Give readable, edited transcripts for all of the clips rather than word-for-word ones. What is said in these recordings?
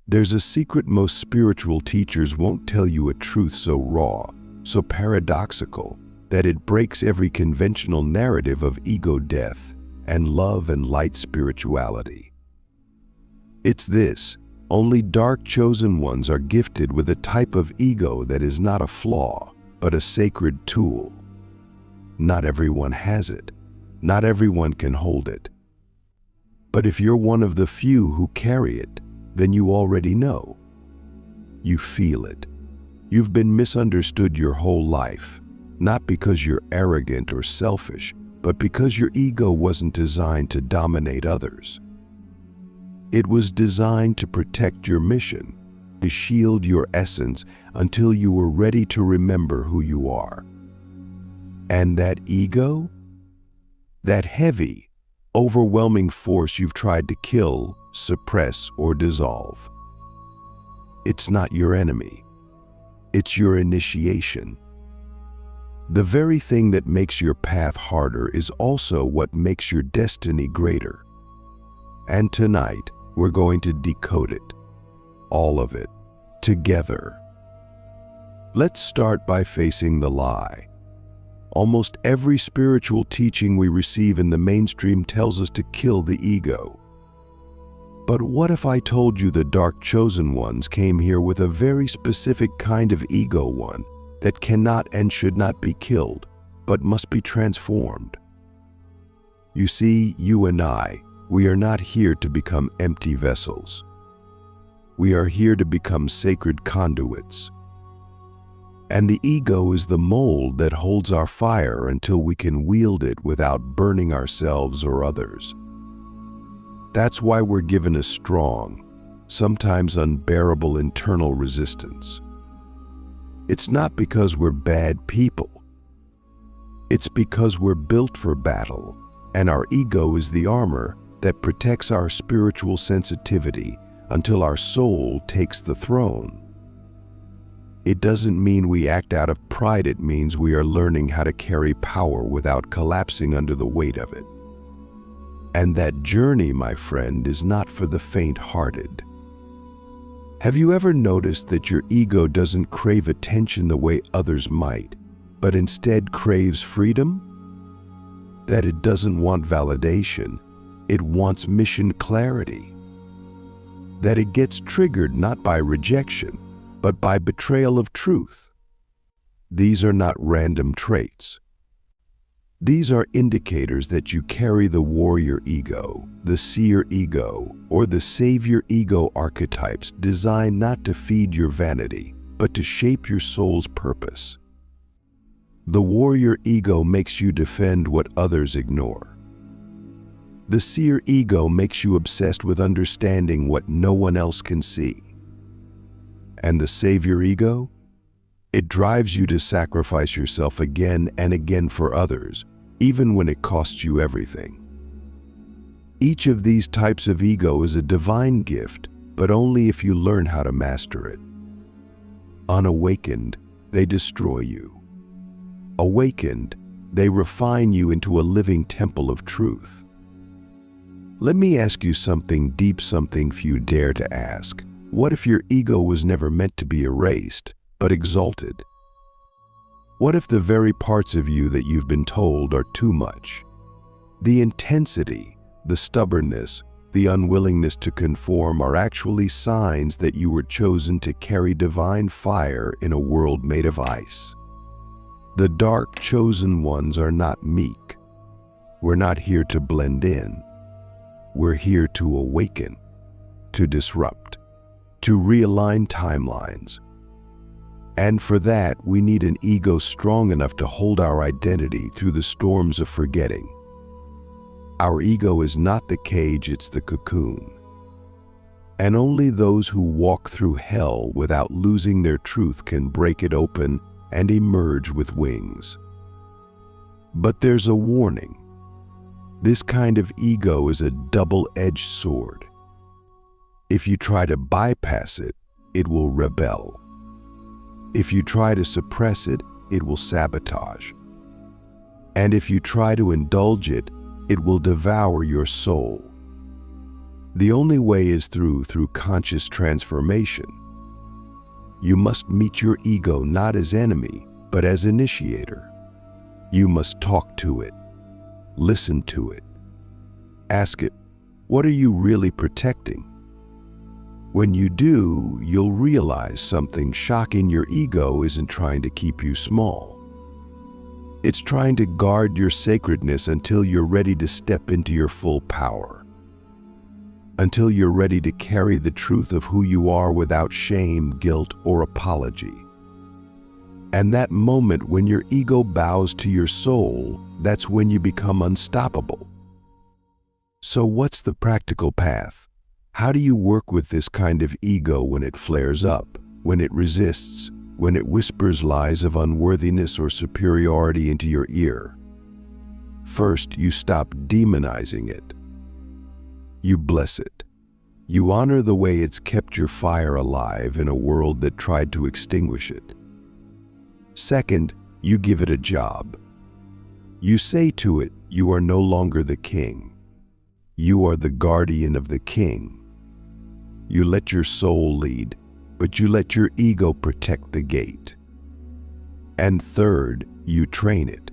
There's a secret most spiritual teachers won't tell you, a truth so raw, so paradoxical, that it breaks every conventional narrative of ego death and love and light spirituality. It's this: only dark chosen ones are gifted with a type of ego that is not a flaw, but a sacred tool. Not everyone has it. Not everyone can hold it. But if you're one of the few who carry it, then you already know. You feel it. You've been misunderstood your whole life, not because you're arrogant or selfish, but because your ego wasn't designed to dominate others. It was designed to protect your mission, to shield your essence until you were ready to remember who you are. And that ego? That heavy, overwhelming force you've tried to kill, suppress, or dissolve. It's not your enemy. It's your initiation. The very thing that makes your path harder is also what makes your destiny greater. And tonight, we're going to decode it. All of it. Together. Let's start by facing the lie. Almost every spiritual teaching we receive in the mainstream tells us to kill the ego. But what if I told you the dark chosen ones came here with a very specific kind of ego, one that cannot and should not be killed, but must be transformed? You see, you and I, we are not here to become empty vessels. We are here to become sacred conduits. And the ego is the mold that holds our fire until we can wield it without burning ourselves or others. That's why we're given a strong, sometimes unbearable internal resistance. It's not because we're bad people. It's because we're built for battle, and our ego is the armor that protects our spiritual sensitivity until our soul takes the throne. It doesn't mean we act out of pride. It means we are learning how to carry power without collapsing under the weight of it. And that journey, my friend, is not for the faint-hearted. Have you ever noticed that your ego doesn't crave attention the way others might, but instead craves freedom? That it doesn't want validation, it wants mission clarity. That it gets triggered not by rejection, but by betrayal of truth. These are not random traits. These are indicators that you carry the warrior ego, the seer ego, or the savior ego archetypes designed not to feed your vanity, but to shape your soul's purpose. The warrior ego makes you defend what others ignore. The seer ego makes you obsessed with understanding what no one else can see. And the savior ego? It drives you to sacrifice yourself again and again for others, even when it costs you everything. Each of these types of ego is a divine gift, but only if you learn how to master it. Unawakened, they destroy you. Awakened, they refine you into a living temple of truth. Let me ask you something deep, something few dare to ask. What if your ego was never meant to be erased, but exalted? What if the very parts of you that you've been told are too much? The intensity, the stubbornness, the unwillingness to conform are actually signs that you were chosen to carry divine fire in a world made of ice. The dark chosen ones are not meek. We're not here to blend in. We're here to awaken, to disrupt, to realign timelines. And for that, we need an ego strong enough to hold our identity through the storms of forgetting. Our ego is not the cage, it's the cocoon. And only those who walk through hell without losing their truth can break it open and emerge with wings. But there's a warning. This kind of ego is a double-edged sword. If you try to bypass it, it will rebel. If you try to suppress it, it will sabotage. And if you try to indulge it, it will devour your soul. The only way is through conscious transformation. You must meet your ego not as enemy, but as initiator. You must talk to it, listen to it, ask it, what are you really protecting? When you do, you'll realize something shocking. Your ego isn't trying to keep you small. It's trying to guard your sacredness until you're ready to step into your full power. Until you're ready to carry the truth of who you are without shame, guilt, or apology. And that moment when your ego bows to your soul, that's when you become unstoppable. So what's the practical path? How do you work with this kind of ego when it flares up, when it resists, when it whispers lies of unworthiness or superiority into your ear? First, you stop demonizing it. You bless it. You honor the way it's kept your fire alive in a world that tried to extinguish it. Second, you give it a job. You say to it, you are no longer the king. You are the guardian of the king. You let your soul lead, but you let your ego protect the gate. And third, you train it.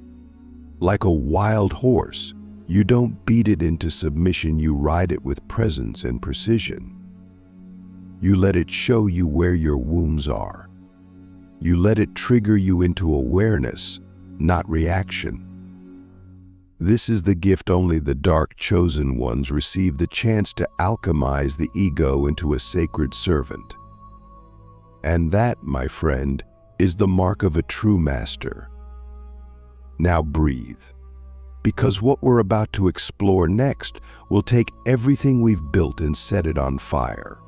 Like a wild horse, you don't beat it into submission, you ride it with presence and precision. You let it show you where your wounds are. You let it trigger you into awareness, not reaction. This is the gift only the dark chosen ones receive, the chance to alchemize the ego into a sacred servant. And that, my friend, is the mark of a true master. Now breathe, because what we're about to explore next will take everything we've built and set it on fire.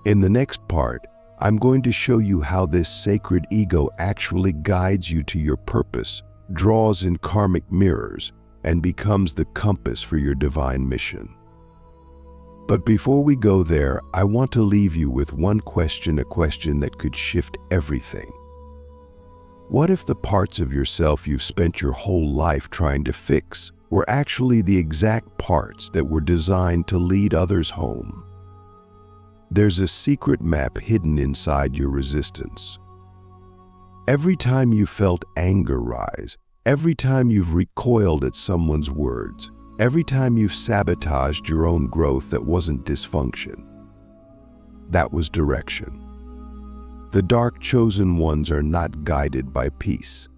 In the next part, I'm going to show you how this sacred ego actually guides you to your purpose, draws in karmic mirrors, and becomes the compass for your divine mission. But before we go there, I want to leave you with one question, a question that could shift everything. What if the parts of yourself you've spent your whole life trying to fix were actually the exact parts that were designed to lead others home? There's a secret map hidden inside your resistance. Every time you felt anger rise, every time you've recoiled at someone's words, every time you've sabotaged your own growth, that wasn't dysfunction. That was direction. The dark chosen ones are not guided by peace.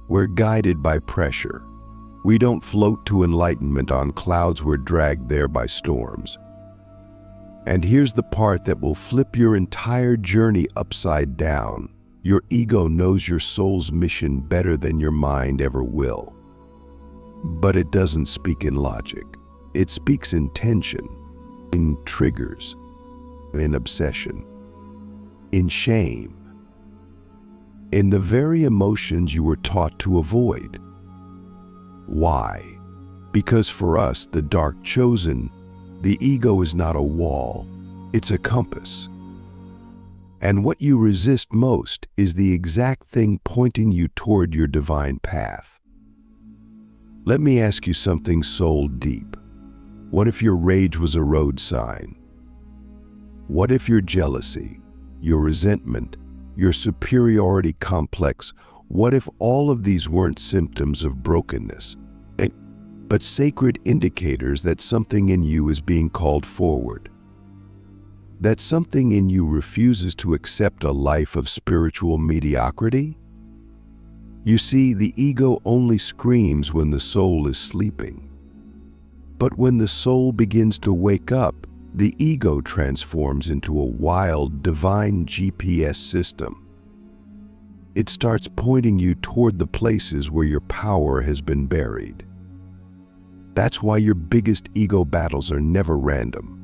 We're guided by pressure. We don't float to enlightenment on clouds, we're dragged there by storms. And here's the part that will flip your entire journey upside down. Your ego knows your soul's mission better than your mind ever will. But it doesn't speak in logic. It speaks in tension, in triggers, in obsession, in shame, in the very emotions you were taught to avoid. Why? Because for us, the dark chosen, the ego is not a wall, it's a compass. And what you resist most is the exact thing pointing you toward your divine path. Let me ask you something soul deep. What if your rage was a road sign? What if your jealousy, your resentment, your superiority complex, what if all of these weren't symptoms of brokenness, but sacred indicators that something in you is being called forward? That something in you refuses to accept a life of spiritual mediocrity? You see, the ego only screams when the soul is sleeping. But when the soul begins to wake up, the ego transforms into a wild, divine GPS system. It starts pointing you toward the places where your power has been buried. That's why your biggest ego battles are never random.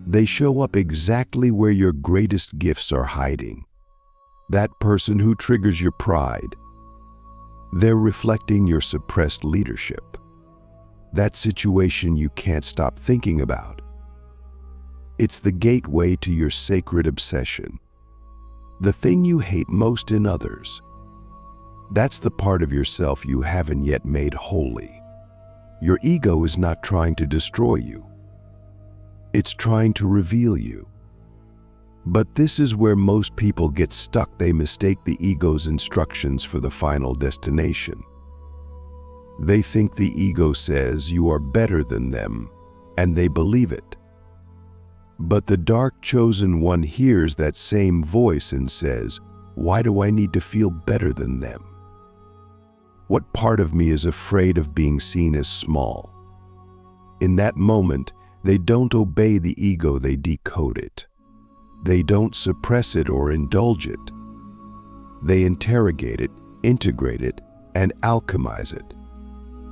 They show up exactly where your greatest gifts are hiding. That person who triggers your pride, they're reflecting your suppressed leadership. That situation you can't stop thinking about, it's the gateway to your sacred obsession. The thing you hate most in others, that's the part of yourself you haven't yet made holy. Your ego is not trying to destroy you. It's trying to reveal you. But this is where most people get stuck. They mistake the ego's instructions for the final destination. They think the ego says you are better than them, and they believe it. But the dark chosen one hears that same voice and says, "Why do I need to feel better than them? What part of me is afraid of being seen as small?" In that moment, they don't obey the ego, they decode it. They don't suppress it or indulge it. They interrogate it, integrate it, and alchemize it.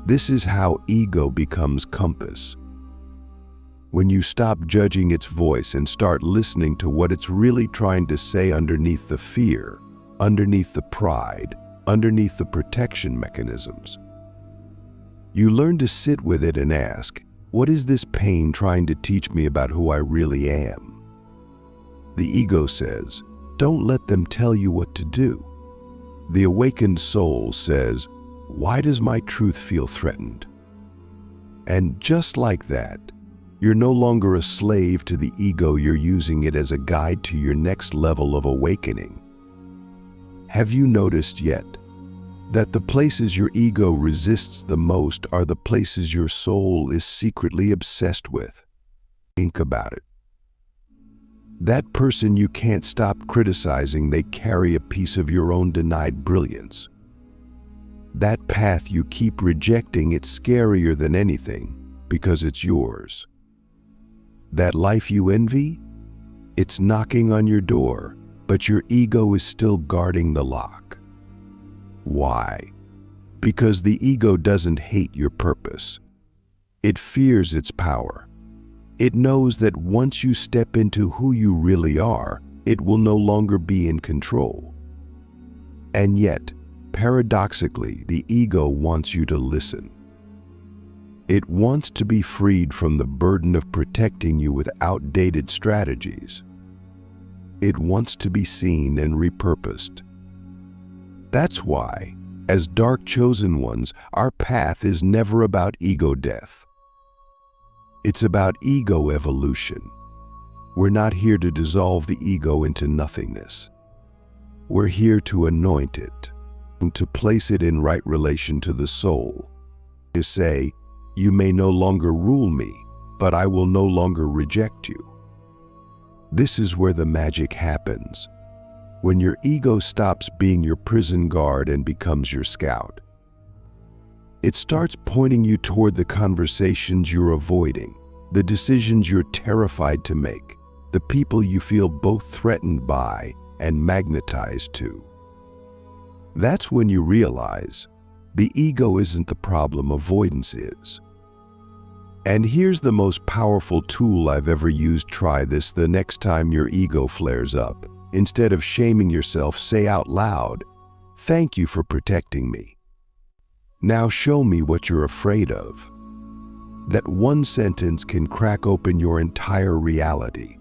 This is how ego becomes compass. When you stop judging its voice and start listening to what it's really trying to say underneath the fear, underneath the pride, underneath the protection mechanisms, you learn to sit with it and ask, what is this pain trying to teach me about who I really am? The ego says, don't let them tell you what to do. The awakened soul says, why does my truth feel threatened? And just like that, you're no longer a slave to the ego, you're using it as a guide to your next level of awakening. Have you noticed yet that the places your ego resists the most are the places your soul is secretly obsessed with? Think about it. That person you can't stop criticizing, they carry a piece of your own denied brilliance. That path you keep rejecting, it's scarier than anything because it's yours. That life you envy, it's knocking on your door, but your ego is still guarding the lock. Why? Because the ego doesn't hate your purpose. It fears its power. It knows that once you step into who you really are, it will no longer be in control. And yet, paradoxically, the ego wants you to listen. It wants to be freed from the burden of protecting you with outdated strategies. It wants to be seen and repurposed. That's why, as dark chosen ones, our path is never about ego death. It's about ego evolution. We're not here to dissolve the ego into nothingness. We're here to anoint it, and to place it in right relation to the soul. To say, you may no longer rule me, but I will no longer reject you. This is where the magic happens, when your ego stops being your prison guard and becomes your scout. It starts pointing you toward the conversations you're avoiding, the decisions you're terrified to make, the people you feel both threatened by and magnetized to. That's when you realize the ego isn't the problem, avoidance is. And here's the most powerful tool I've ever used. Try this the next time your ego flares up. Instead of shaming yourself, say out loud, "Thank you for protecting me. Now show me what you're afraid of." That one sentence can crack open your entire reality.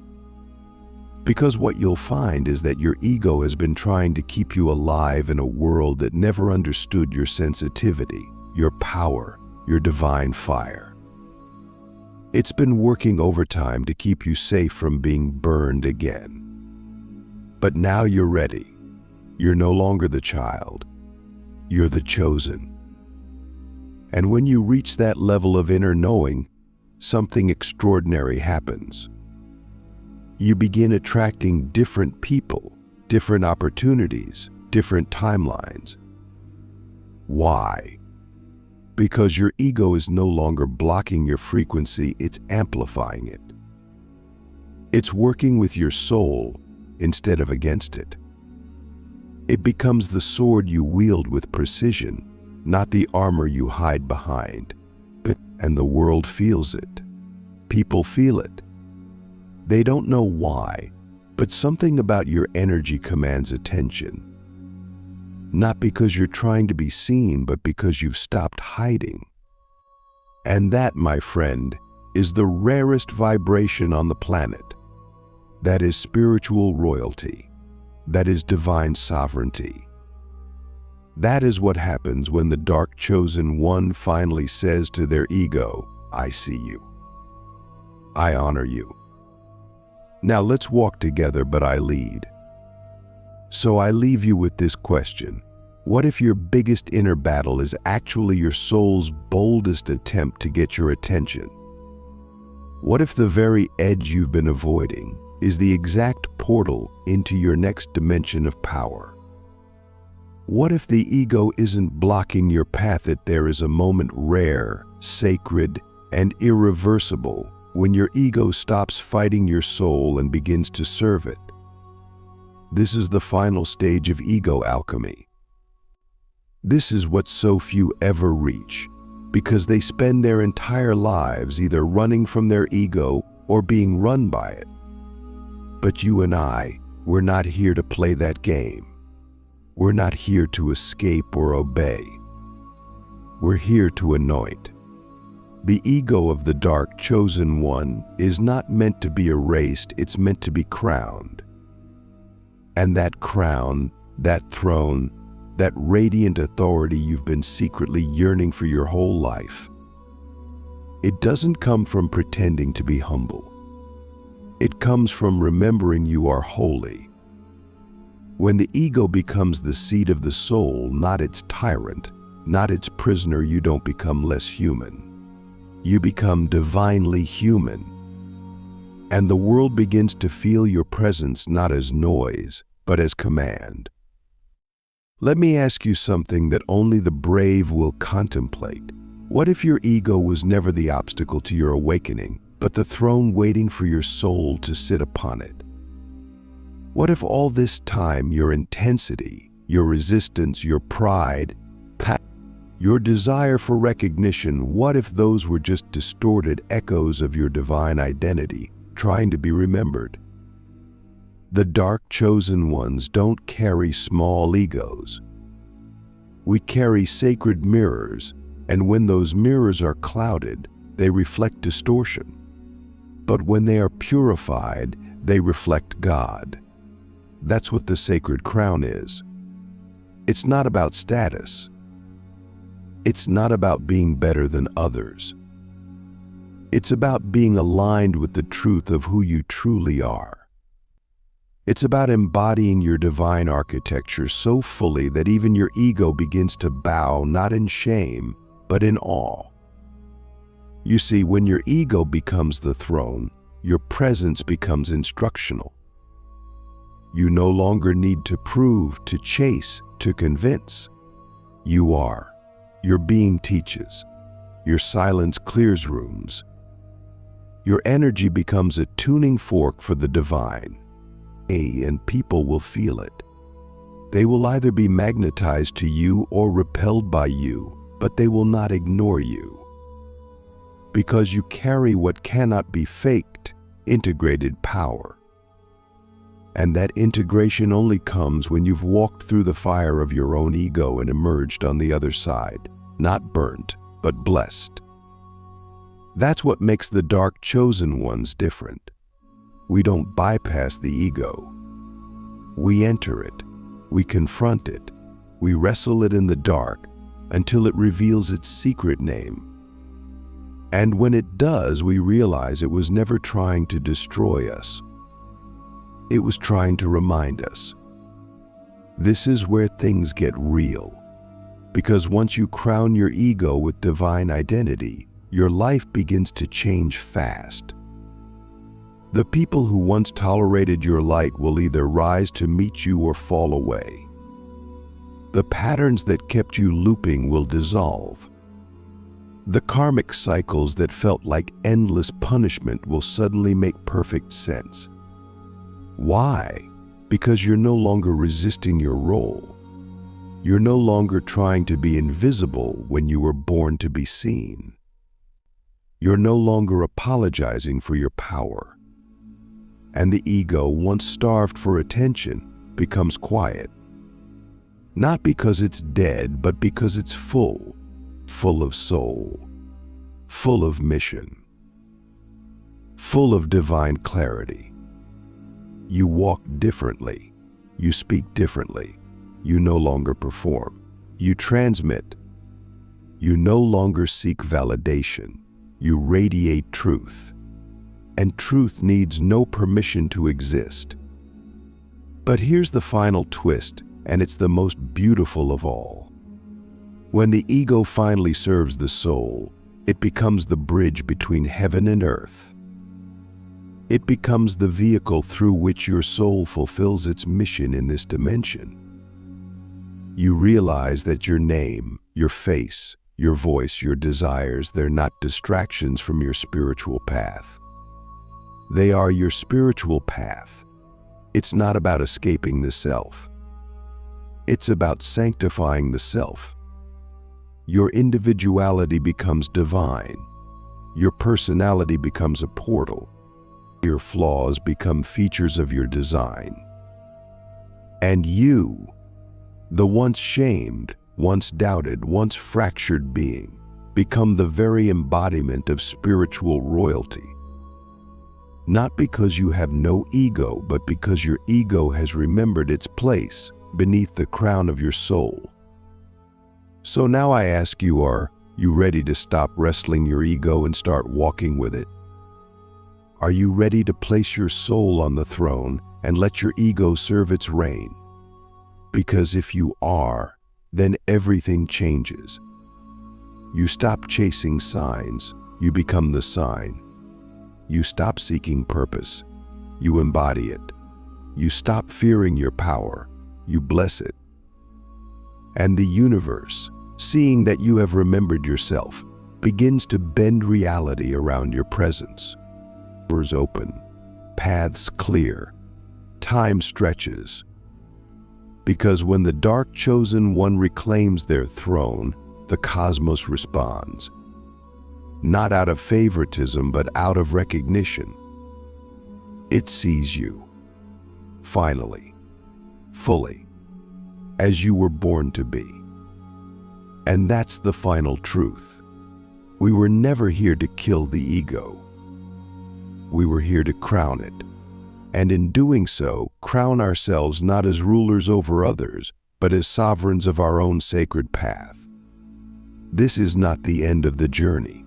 Because what you'll find is that your ego has been trying to keep you alive in a world that never understood your sensitivity, your power, your divine fire. It's been working overtime to keep you safe from being burned again. But now you're ready. You're no longer the child. You're the chosen. And when you reach that level of inner knowing, something extraordinary happens. You begin attracting different people, different opportunities, different timelines. Why? Because your ego is no longer blocking your frequency, it's amplifying it. It's working with your soul instead of against it. It becomes the sword you wield with precision, not the armor you hide behind. And the world feels it. People feel it. They don't know why, but something about your energy commands attention. Not because you're trying to be seen, but because you've stopped hiding. And that, my friend, is the rarest vibration on the planet. That is spiritual royalty. That is divine sovereignty. That is what happens when the dark chosen one finally says to their ego, "I see you." I honor you. Now let's walk together, but I lead. So I leave you with this question. What if your biggest inner battle is actually your soul's boldest attempt to get your attention? What if the very edge you've been avoiding is the exact portal into your next dimension of power? What if the ego isn't blocking your path, that there is a moment rare, sacred, and irreversible when your ego stops fighting your soul and begins to serve it? This is the final stage of ego alchemy. This is what so few ever reach, because they spend their entire lives either running from their ego or being run by it. But you and I, we're not here to play that game. We're not here to escape or obey. We're here to anoint. The ego of the dark chosen one is not meant to be erased, it's meant to be crowned. And that crown, that throne, that radiant authority you've been secretly yearning for your whole life, it doesn't come from pretending to be humble. It comes from remembering you are holy. When the ego becomes the seat of the soul, not its tyrant, not its prisoner, you don't become less human. You become divinely human. And the world begins to feel your presence not as noise, but as command. Let me ask you something that only the brave will contemplate. What if your ego was never the obstacle to your awakening, but the throne waiting for your soul to sit upon it? What if all this time your intensity, your resistance, your pride, your desire for recognition, what if those were just distorted echoes of your divine identity, trying to be remembered? The dark chosen ones don't carry small egos. We carry sacred mirrors, and when those mirrors are clouded, they reflect distortion. But when they are purified, they reflect God. That's what the sacred crown is. It's not about status. It's not about being better than others. It's about being aligned with the truth of who you truly are. It's about embodying your divine architecture so fully that even your ego begins to bow, not in shame, but in awe. You see, when your ego becomes the throne, your presence becomes instructional. You no longer need to prove, to chase, to convince. You are. Your being teaches. Your silence clears rooms. Your energy becomes a tuning fork for the divine. And people will feel it. They will either be magnetized to you or repelled by you, but they will not ignore you. Because you carry what cannot be faked, integrated power. And that integration only comes when you've walked through the fire of your own ego and emerged on the other side, not burnt, but blessed. That's what makes the dark chosen ones different. We don't bypass the ego. We enter it. We confront it. We wrestle it in the dark until it reveals its secret name. And when it does, we realize it was never trying to destroy us. It was trying to remind us. This is where things get real. Because once you crown your ego with divine identity, your life begins to change fast. The people who once tolerated your light will either rise to meet you or fall away. The patterns that kept you looping will dissolve. The karmic cycles that felt like endless punishment will suddenly make perfect sense. Why? Because you're no longer resisting your role. You're no longer trying to be invisible when you were born to be seen. You're no longer apologizing for your power. And the ego, once starved for attention, becomes quiet. Not because it's dead, but because it's full of soul, full of mission, full of divine clarity. You walk differently. You speak differently. You no longer perform. You transmit. You no longer seek validation. You radiate truth. and truth needs no permission to exist. But here's the final twist, and it's the most beautiful of all. When the ego finally serves the soul, it becomes the bridge between heaven and earth. It becomes the vehicle through which your soul fulfills its mission in this dimension. You realize that your name, your face, your voice, your desires, they're not distractions from your spiritual path. They are your spiritual path. It's not about escaping the self. It's about sanctifying the self. Your individuality becomes divine. Your personality becomes a portal. Your flaws become features of your design. And you, the once shamed, once doubted, once fractured being, become the very embodiment of spiritual royalty. Not because you have no ego, but because your ego has remembered its place beneath the crown of your soul. So now I ask you, are you ready to stop wrestling your ego and start walking with it? Are you ready to place your soul on the throne and let your ego serve its reign? Because if you are, then everything changes. You stop chasing signs, you become the sign. You stop seeking purpose, you embody it. You stop fearing your power, you bless it. And the universe, seeing that you have remembered yourself, begins to bend reality around your presence. Doors open, paths clear, time stretches. Because when the dark chosen one reclaims their throne, the cosmos responds. Not out of favoritism, but out of recognition. It sees you, finally, fully, as you were born to be. And that's the final truth. We were never here to kill the ego. We were here to crown it. And in doing so, crown ourselves not as rulers over others, but as sovereigns of our own sacred path. This is not the end of the journey.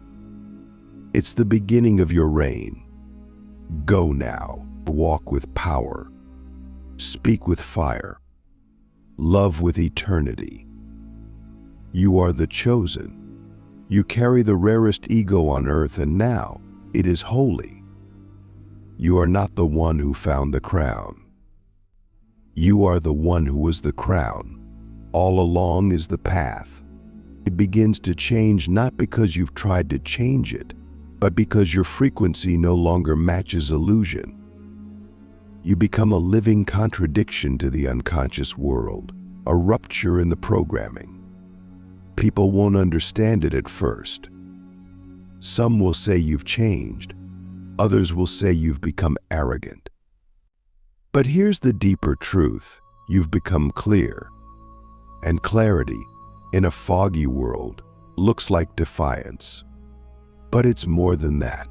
It's the beginning of your reign. Go now, walk with power, speak with fire, love with eternity. You are the chosen. You carry the rarest ego on earth, and now it is holy. You are not the one who found the crown. You are the one who was the crown. All along is the path. It begins to change not because you've tried to change it, but because your frequency no longer matches illusion. You become a living contradiction to the unconscious world, a rupture in the programming. People won't understand it at first. Some will say you've changed. Others will say you've become arrogant. But here's the deeper truth. You've become clear. And clarity, in a foggy world, looks like defiance. But it's more than that.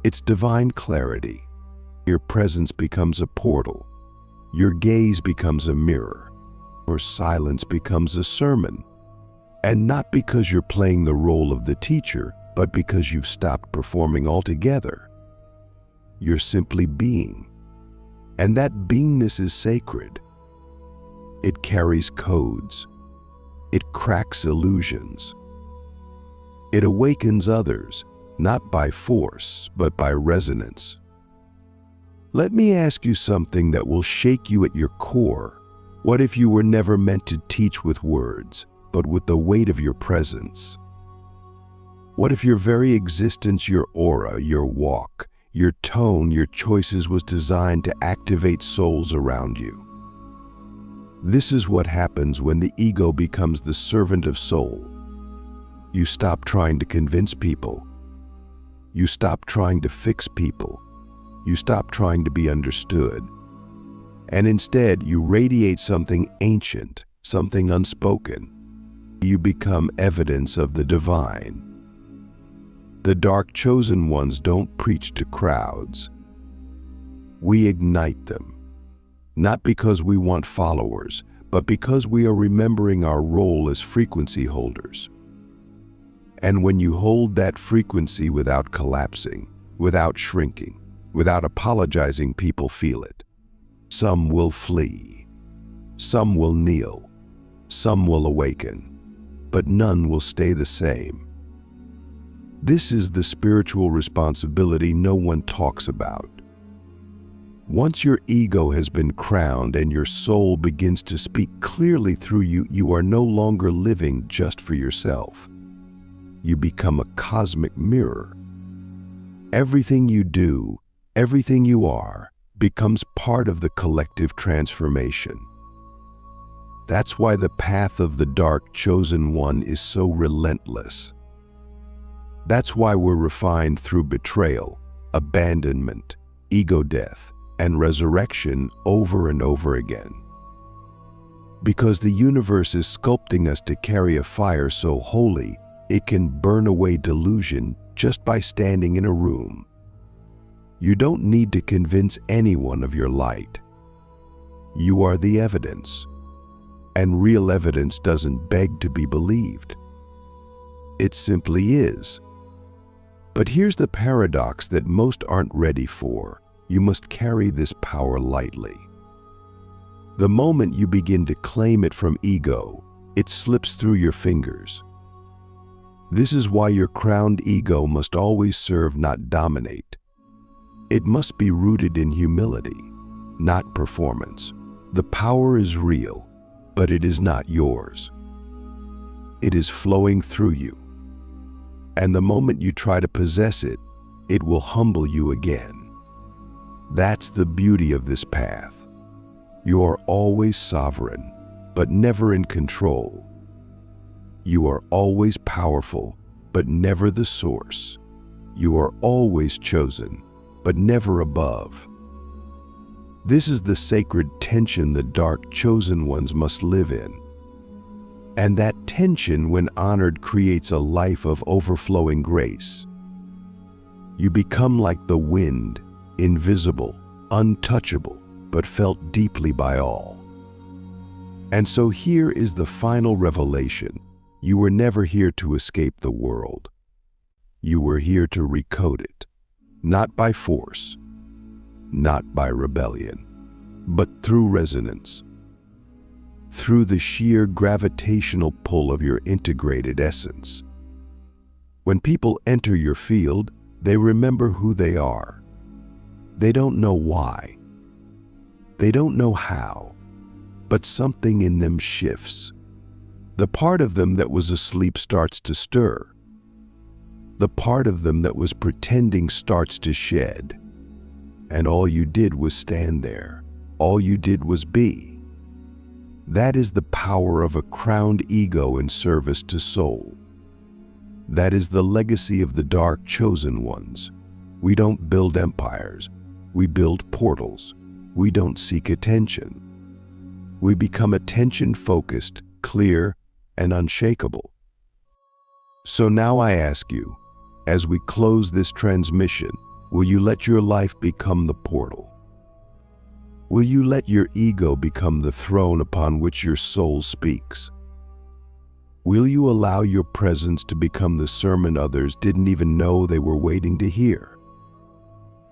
It's divine clarity. Your presence becomes a portal. Your gaze becomes a mirror. Your silence becomes a sermon. And not because you're playing the role of the teacher, but because you've stopped performing altogether. You're simply being. And that beingness is sacred. It carries codes. It cracks illusions. It awakens others, not by force, but by resonance. Let me ask you something that will shake you at your core. What if you were never meant to teach with words, but with the weight of your presence? What if your very existence, your aura, your walk, your tone, your choices was designed to activate souls around you? This is what happens when the ego becomes the servant of soul. You stop trying to convince people. You stop trying to fix people. You stop trying to be understood. And instead, you radiate something ancient, something unspoken. You become evidence of the divine. The dark chosen ones don't preach to crowds. We ignite them, not because we want followers, but because we are remembering our role as frequency holders. And when you hold that frequency without collapsing, without shrinking, without apologizing. People feel it. Some will flee, some will kneel, some will awaken, but none will stay the same. This is the spiritual responsibility no one talks about. Once your ego has been crowned and your soul begins to speak clearly through you, you are no longer living just for yourself. You become a cosmic mirror. Everything you do, everything you are, becomes part of the collective transformation. That's why the path of the dark chosen one is so relentless. That's why we're refined through betrayal, abandonment, ego death, and resurrection over and over again. Because the universe is sculpting us to carry a fire so holy, it can burn away delusion just by standing in a room. You don't need to convince anyone of your light. You are the evidence, and real evidence doesn't beg to be believed. It simply is. But here's the paradox that most aren't ready for. You must carry this power lightly. The moment you begin to claim it from ego, it slips through your fingers. This is why your crowned ego must always serve, not dominate. It must be rooted in humility, not performance. The power is real, but it is not yours. It is flowing through you. And the moment you try to possess it, it will humble you again. That's the beauty of this path. You are always sovereign, but never in control. You are always powerful, but never the source. You are always chosen, but never above. This is the sacred tension the dark chosen ones must live in. And that tension, when honored, creates a life of overflowing grace. You become like the wind, invisible, untouchable, but felt deeply by all. And so here is the final revelation. You were never here to escape the world. You were here to recode it, not by force, not by rebellion, but through resonance, through the sheer gravitational pull of your integrated essence. When people enter your field, they remember who they are. They don't know why. They don't know how, but something in them shifts. The part of them that was asleep starts to stir. The part of them that was pretending starts to shed. And all you did was stand there. All you did was be. That is the power of a crowned ego in service to soul. That is the legacy of the dark chosen ones. We don't build empires. We build portals. We don't seek attention. We become attention-focused, clear, and unshakable. So now I ask you, as we close this transmission, will you let your life become the portal? Will you let your ego become the throne upon which your soul speaks? Will you allow your presence to become the sermon others didn't even know they were waiting to hear?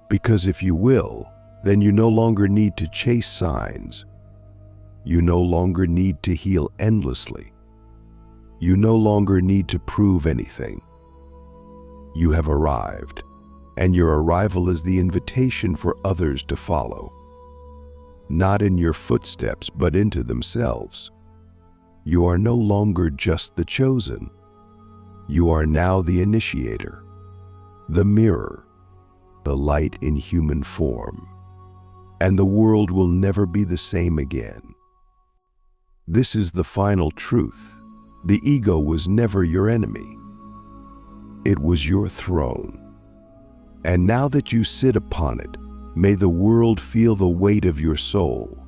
Because if you will, then you no longer need to chase signs. You no longer need to heal endlessly. You no longer need to prove anything. You have arrived, and your arrival is the invitation for others to follow. Not in your footsteps, but into themselves. You are no longer just the chosen. You are now the initiator, the mirror, the light in human form. And the world will never be the same again. This is the final truth. The ego was never your enemy. It was your throne. And now that you sit upon it, may the world feel the weight of your soul.